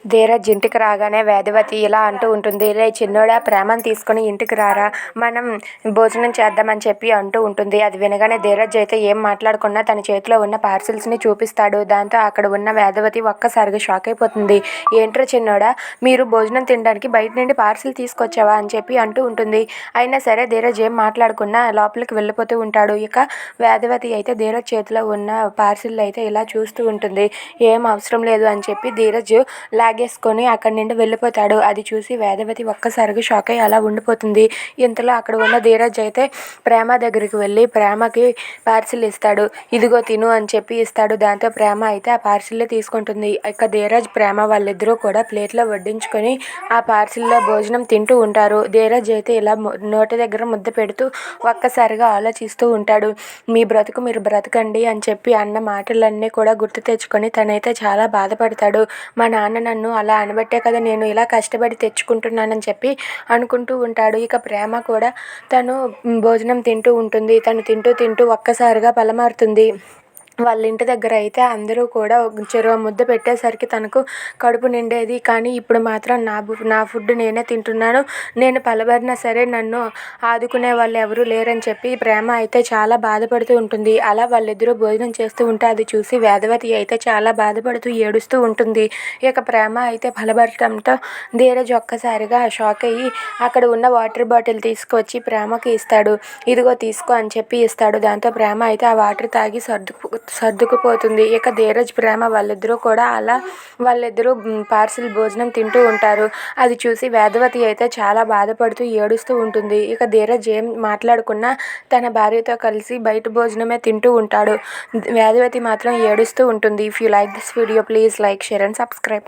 ధీరజ్ ఇంటికి రాగానే వేదవతి ఇలా అంటూ ఉంటుంది. రే చిన్నోడా, ప్రేమను తీసుకుని ఇంటికి రారా, మనం భోజనం చేద్దామని చెప్పి అంటూ ఉంటుంది. అది వినగానే ధీరజ్ అయితే ఏం మాట్లాడకుండా తన చేతిలో ఉన్న పార్సిల్స్ని చూపిస్తాడు. దాంతో అక్కడ ఉన్న వేదవతి ఒక్కసారిగా షాక్ అయిపోతుంది. ఏంట్రా చిన్నోడా, మీరు భోజనం తినడానికి బయట నుండి పార్సిల్ తీసుకొచ్చావా అని చెప్పి అంటూ ఉంటుంది. అయినా సరే ధీరజ్ ఏం మాట్లాడకుండా లోపలికి వెళ్ళిపోతూ ఉంటాడు. ఇక వేదవతి అయితే ధీరజ్ చేతిలో ఉన్న పార్సిల్ అయితే ఇలా చూస్తూ ఉంటుంది. ఏం అవసరం లేదు అని చెప్పి ధీరజ్ లాగేసుకొని అక్కడి నుండి వెళ్ళిపోతాడు. అది చూసి వేదవతి ఒక్కసారిగా షాక్ అయ్యి అలా ఉండిపోతుంది. ఇంతలో అక్కడ ఉన్న ధీరజ్ అయితే ప్రేమ దగ్గరికి వెళ్ళి ప్రేమకి పార్సిల్ ఇస్తాడు. ఇదిగో తిను అని చెప్పి ఇస్తాడు. దాంతో ప్రేమ అయితే ఆ పార్సిల్ తీసుకుంటుంది. ఇక ధీరజ్ ప్రేమ వాళ్ళిద్దరూ కూడా ప్లేట్లో వడ్డించుకొని ఆ పార్సిల్లో భోజనం తింటూ ఉంటారు. ధీరజ్ అయితే ఇలా నోటి దగ్గర ముద్ద పెడుతూ ఒక్కసారిగా ఆలోచిస్తూ ఉంటాడు. మీ బ్రతుకు మీరు బ్రతకండి అని చెప్పి అన్న మాటలన్నీ కూడా గుర్తు తెచ్చుకొని తనైతే చాలా బాధపడతాడు. మా నాన్న నన్ను అలా అనబట్టే కదా నేను ఇలా కష్టపడి తెచ్చుకుంటున్నానని చెప్పి అనుకుంటూ ఉంటాడు. ఇక ప్రేమ కూడా తను భోజనం తింటూ ఉంటుంది. తను తింటూ ఒక్కసారిగా పలమారుతుంది. వాళ్ళ ఇంటి దగ్గర అయితే అందరూ కూడా చెరో ముద్ద పెట్టేసరికి తనకు కడుపు నిండేది. కానీ ఇప్పుడు మాత్రం నా ఫుడ్ నేనే తింటున్నాను, నేను పలబరినా సరే నన్ను ఆదుకునే వాళ్ళు ఎవరూ లేరని చెప్పి ప్రేమ అయితే చాలా బాధపడుతూ ఉంటుంది. అలా వాళ్ళిద్దరూ భోజనం చేస్తూ ఉంటే అది చూసి వేదవతి అయితే చాలా బాధపడుతూ ఏడుస్తూ ఉంటుంది. ఇక ప్రేమ అయితే పలబడటంతో ధీరజ్ ఒక్కసారిగా షాక్ అయ్యి అక్కడ ఉన్న వాటర్ బాటిల్ తీసుకొచ్చి ప్రేమకి ఇస్తాడు. ఇదిగో తీసుకో అని చెప్పి ఇస్తాడు. దాంతో ప్రేమ అయితే ఆ వాటర్ తాగి సర్దుకుపోతుంది. ఇక ధీరజ్ ప్రేమ వాళ్ళిద్దరూ కూడా అలా వాళ్ళిద్దరూ పార్సిల్ భోజనం తింటూ ఉంటారు. అది చూసి వేదవతి అయితే చాలా బాధపడుతూ ఏడుస్తూ ఉంటుంది. ఇక ధీరజ్ ఏం మాట్లాడకుండా తన భార్యతో కలిసి బయట భోజనమే తింటూ ఉంటాడు. వేదవతి మాత్రం ఏడుస్తూ ఉంటుంది. If you like this video please like, share and subscribe.